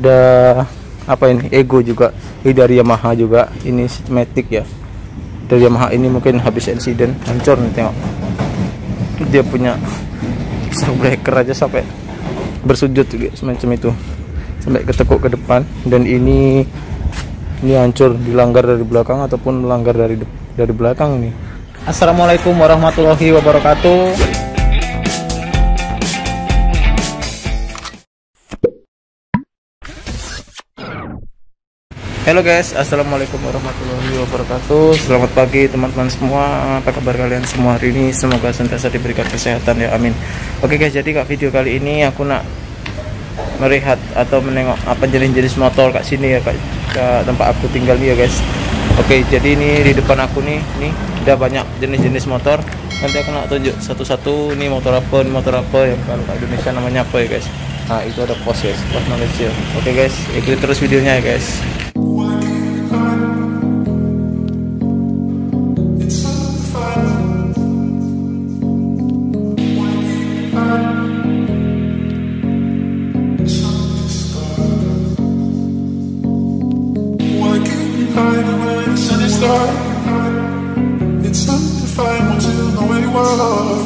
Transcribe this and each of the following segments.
ada apa ini, Ego juga, ini dari Yamaha juga, ini Matic ya, dari Yamaha. Ini mungkin habis insiden hancur nih, tengok dia punya shock breaker aja sampai bersujud juga semacam itu, sampai ketekuk ke depan. Dan ini hancur, dilanggar dari belakang ataupun melanggar dari belakang ini. Assalamualaikum warahmatullahi wabarakatuh. Halo guys, assalamualaikum warahmatullahi wabarakatuh. Selamat pagi teman-teman semua. Apa kabar kalian semua hari ini? Semoga senantiasa diberikan kesehatan ya, amin. Oke guys, jadi kak video kali ini aku nak melihat atau menengok apa jenis-jenis motor kak sini ya kak, ke tempat aku tinggal nih ya guys. Oke, jadi ini di depan aku nih udah banyak jenis-jenis motor. Nanti aku nak tunjuk satu-satu, ini motor apa yang kalau kak Indonesia namanya apa ya guys. Nah itu ada pos guys, pos Malaysia. Oke guys, ikuti terus videonya ya guys. It's undefined until the way you are.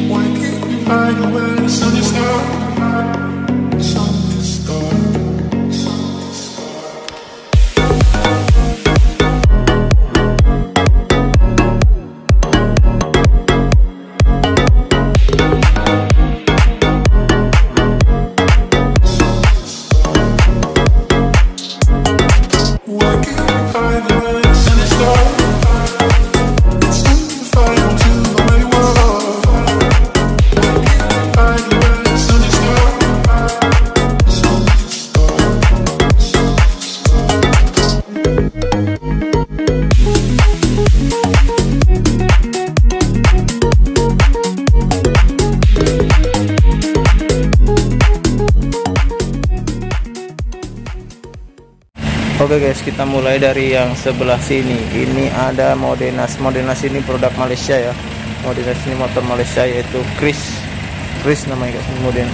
Why can't you hide when the sun is out? Sun is dark. Oke guys, kita mulai dari yang sebelah sini. Ini ada Modenas. Modenas ini produk Malaysia ya. Modenas ini motor Malaysia, yaitu Chris namanya guys.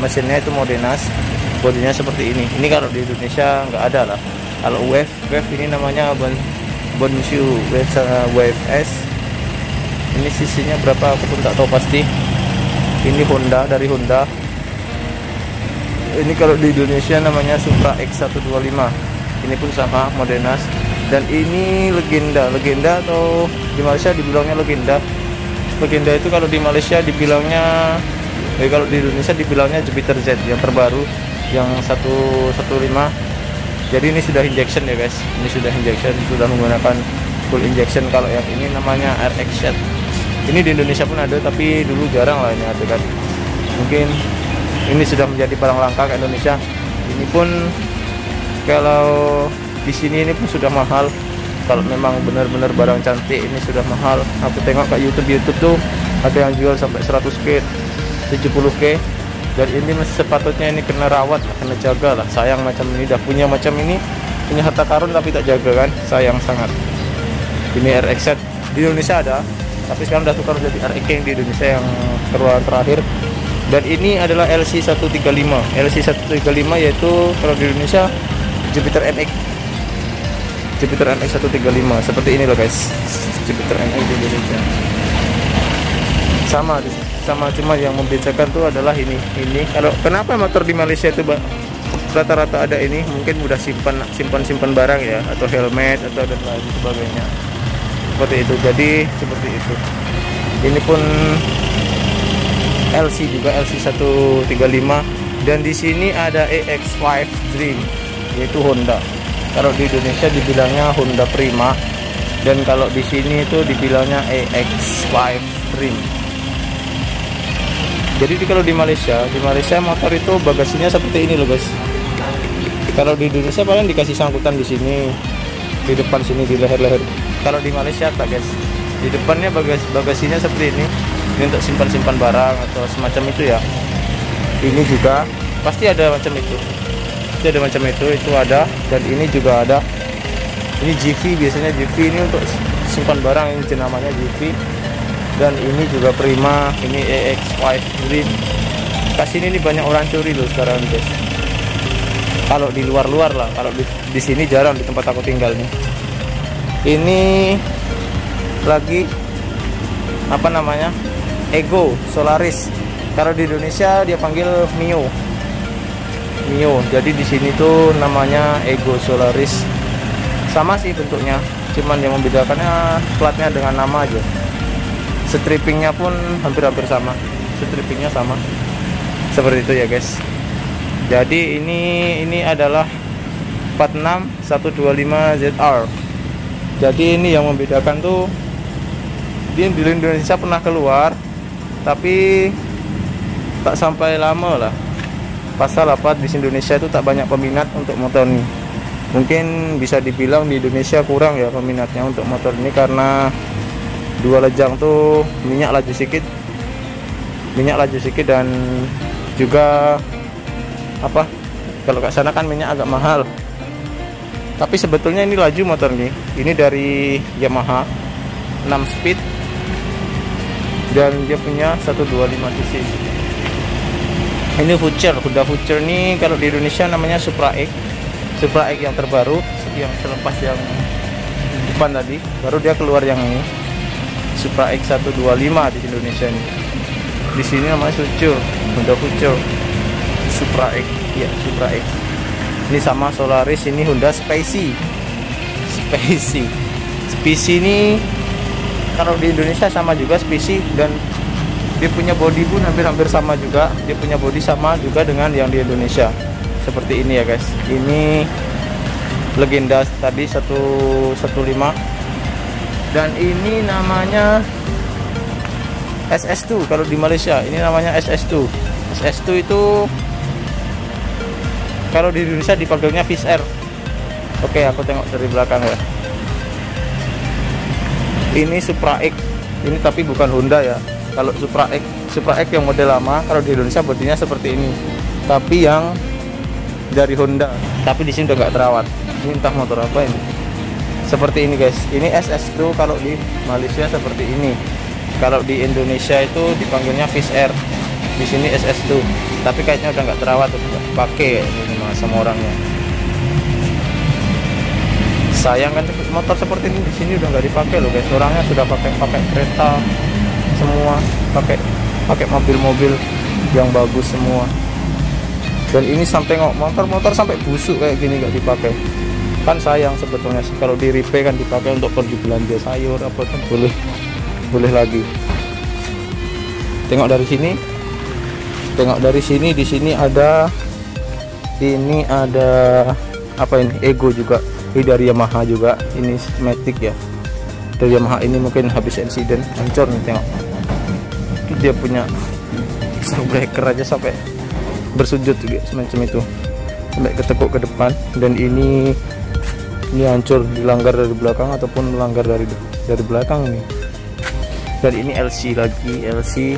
Mesinnya itu Modenas. Bodinya seperti ini. Ini kalau di Indonesia nggak ada lah. Kalau Wave ini namanya Bonshu Wave S. Ini sisinya berapa aku pun tak tahu pasti. Ini Honda, dari Honda. Ini kalau di Indonesia namanya Supra X125. Ini pun sama Modenas. Dan ini legenda atau di Malaysia dibilangnya legenda. Legenda itu kalau di Malaysia dibilangnya, kalau di Indonesia dibilangnya Jupiter Z yang terbaru, yang 115. Jadi ini sudah injection ya guys. Ini sudah injection, sudah menggunakan full injection. Kalau yang ini namanya RX-Z. Ini di Indonesia pun ada, tapi dulu jarang lah ini ada kan. Mungkin ini sudah menjadi barang langka ke Indonesia. Ini pun kalau di sini ini pun sudah mahal. Kalau memang benar-benar barang cantik ini sudah mahal. Aku tengok ke YouTube tuh ada yang jual sampai 100k, 70k. Dan ini sepatutnya ini kena rawat, kena jaga lah. Sayang macam ini, dah punya macam ini, punya harta karun tapi tak jaga kan, sayang sangat. Ini RX-Z di Indonesia ada, tapi sekarang udah tukar jadi RX yang di Indonesia yang keluaran terakhir. Dan ini adalah LC135. LC135 yaitu kalau di Indonesia Jupiter NX 135, seperti ini loh guys. Jupiter NX di Indonesia sama cuma yang membedakan tuh adalah ini. Kalau kenapa motor di Malaysia itu rata-rata ada ini, mungkin mudah simpan barang ya, atau helmet atau dan lain sebagainya, seperti itu. Jadi seperti itu. Ini pun LC juga, LC135. Dan di sini ada EX5 Dream, yaitu Honda. Kalau di Indonesia dibilangnya Honda Prima, dan kalau di sini itu dibilangnya EX5 Dream. Jadi kalau di Malaysia motor itu bagasinya seperti ini loh guys. Kalau di Indonesia paling dikasih sangkutan di sini, di depan sini, di leher-leher. Kalau di Malaysia tak guys, di depannya bagasinya seperti ini untuk simpan barang atau semacam itu ya. Ini juga pasti ada macam itu. Itu ada, dan ini juga ada. Ini GV, biasanya GV ini untuk simpan barang, ini namanya GV. Dan ini juga Prima, ini EX5 Dream. Kasih ini banyak orang curi loh sekarang guys. Kalau di luar-luar lah, kalau di sini jarang di tempat aku tinggal nih. Ini lagi apa namanya, Ego Solaris. Kalau di Indonesia dia panggil Mio. Jadi di sini tuh namanya Ego Solaris. Sama sih bentuknya, cuman yang membedakannya platnya dengan nama aja. Strippingnya pun hampir-hampir sama, strippingnya sama. Seperti itu ya guys. Jadi ini adalah 46125 ZR. Jadi ini yang membedakan tuh, dia di Indonesia pernah keluar, tapi tak sampai lama lah. Pasal apa, di Indonesia itu tak banyak peminat untuk motor ini. Mungkin bisa dibilang di Indonesia kurang ya peminatnya untuk motor ini, karena dua lejang tuh minyak laju sedikit dan juga apa, kalau ke sana kan minyak agak mahal. Tapi sebetulnya ini laju motor ini dari Yamaha 6 speed dan dia punya 125 cc. Ini Future, Honda Future ini kalau di Indonesia namanya Supra X yang terbaru, yang terlepas yang depan tadi, baru dia keluar yang ini Supra X 125 di Indonesia ini. Di sini namanya Future, Honda Future Supra X, ya Supra X. Ini sama Solaris, ini Honda Spacey ini kalau di Indonesia sama juga Spacey, dan dia punya body pun hampir-hampir sama juga. Dia punya body sama juga dengan yang di Indonesia. Seperti ini ya guys. Ini Legenda tadi 115, dan ini namanya SS2 kalau di Malaysia. Ini namanya SS2. SS2 itu kalau di Indonesia dipanggilnya Fish Air. Oke, aku tengok dari belakang ya. Ini Supra X. Ini tapi bukan Honda ya. Kalau Supra X yang model lama, kalau di Indonesia bodinya seperti ini. Tapi yang dari Honda. Tapi di sini udah nggak terawat. Ini entah motor apa ini. Seperti ini guys. Ini SS2 kalau di Malaysia seperti ini. Kalau di Indonesia itu dipanggilnya Fish Air. Di sini SS2. Tapi kayaknya udah nggak terawat, udah pakai ini sama orangnya. Sayang kan, motor seperti ini di sini udah nggak dipakai loh guys. Orangnya sudah pakai kereta semua, pakai mobil-mobil yang bagus semua. Dan ini sampai motor sampai busuk kayak gini nggak dipakai. Kan sayang sebetulnya sih, kalau di repair kan dipakai untuk pergi belanja sayur apa kan boleh lagi. Tengok dari sini, di sini ada apa ini, Ego juga. Ini dari Yamaha juga, ini Matic ya. Dari Yamaha ini mungkin habis insiden hancur nih, tengok. Dia punya breaker aja sampai bersujud juga semacam itu, sampai ketekuk ke depan. Dan ini hancur, dilanggar dari belakang ataupun melanggar dari belakang ini. Dan ini LC lagi, LC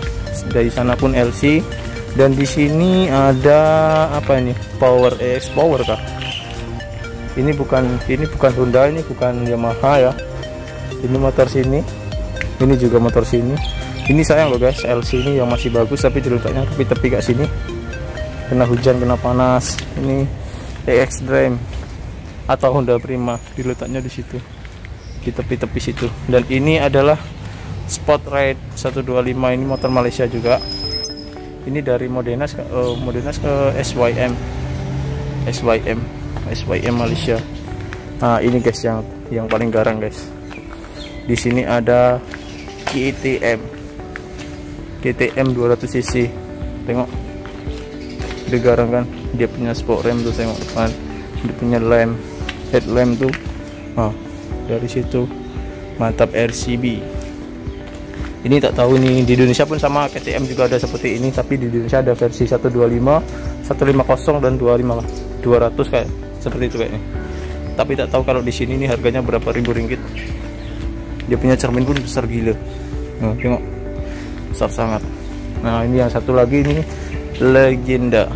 dari sana pun LC. Dan di sini ada apa ini, Power EX Power kah? Ini bukan Honda, ini bukan Yamaha ya. Ini motor sini, ini juga motor sini. Ini sayang loh guys, LC ini yang masih bagus tapi diletaknya tepi-tepi kayak sini. Kena hujan, kena panas. Ini EX Dream atau Honda Prima, diletaknya di situ, di tepi-tepi situ. Dan ini adalah Spotlight 125, ini motor Malaysia juga. Ini dari Modenas ke SYM Malaysia. Nah ini guys yang paling garang guys. Di sini ada KTM 200 cc. Tengok, dia garang kan. Dia punya sport rem tuh, tengok depan. Dia punya headlamp tuh. Dari situ mantap, RCB. Ini tak tahu nih, di Indonesia pun sama, KTM juga ada seperti ini, tapi di Indonesia ada versi 125, 150 dan 200 kayak seperti itu kayaknya. Tapi tak tahu kalau di sini nih harganya berapa ribu ringgit. Dia punya cermin pun besar gila. Nah, tengok, besar sangat. Nah ini yang satu lagi ini Legenda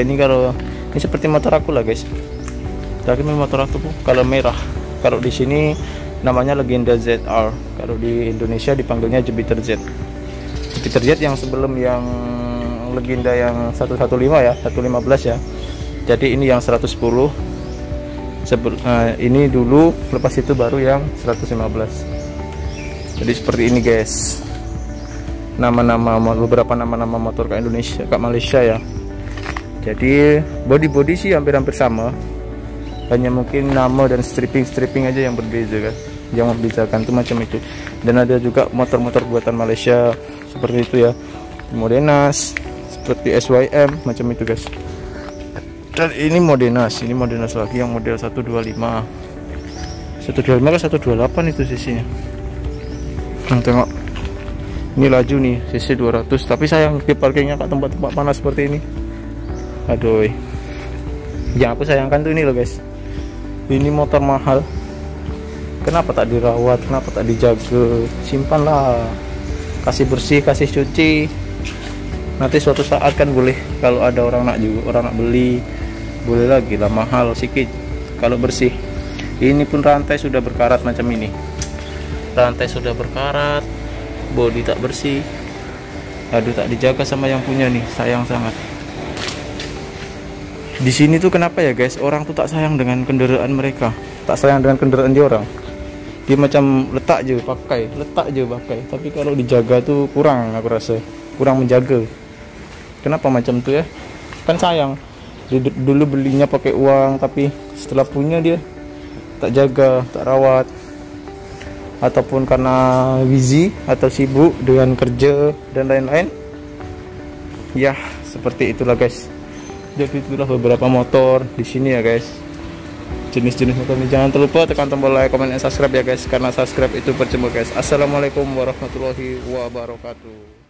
ini, kalau ini seperti motor aku lah guys. Tapi motor aku kalau merah. Kalau di sini namanya Legenda ZR. Kalau di Indonesia dipanggilnya Jupiter Z. Jupiter Z yang sebelum yang Legenda yang 115 ya, 115 ya. Jadi ini yang 110 ini dulu, lepas itu baru yang 115. Jadi seperti ini guys, beberapa nama motor ke Indonesia, ke Malaysia ya. Jadi body sih hampir sama, hanya mungkin nama dan stripping aja yang berbeza kan, yang membedakan tuh macam itu. Dan ada juga motor-motor buatan Malaysia seperti itu ya, Modenas, seperti SYM macam itu guys. Dan ini Modenas lagi yang model 125 ke 128 itu sisinya. Tengok, ini laju nih cc 200, tapi sayang di parkirnya ke tempat-tempat panas seperti ini. Aduh, yang aku sayangkan tuh ini loh guys, ini motor mahal, kenapa tak dirawat, kenapa tak dijaga? Simpanlah, kasih bersih, kasih cuci, nanti suatu saat kan boleh, kalau ada orang nak beli, boleh lagi lah, mahal sedikit kalau bersih. Ini pun rantai sudah berkarat macam ini, rantai sudah berkarat, bodi tak bersih. Aduh, tak dijaga sama yang punya nih, sayang sangat. Di sini tuh kenapa ya guys, orang tuh tak sayang dengan kendaraan mereka, tak sayang dengan kendaraan dia orang. Dia macam letak aja pakai, tapi kalau dijaga tuh kurang, aku rasa kurang menjaga. Kenapa macam tuh ya, kan sayang. Dulu belinya pakai uang, tapi setelah punya dia tak jaga, tak rawat, ataupun karena busy atau sibuk dengan kerja dan lain-lain ya, seperti itulah guys. Jadi itulah beberapa motor di sini ya guys, jenis-jenis motor ini. Jangan terlupa tekan tombol like, comment, dan subscribe ya guys, karena subscribe itu percuma guys. Assalamualaikum warahmatullahi wabarakatuh.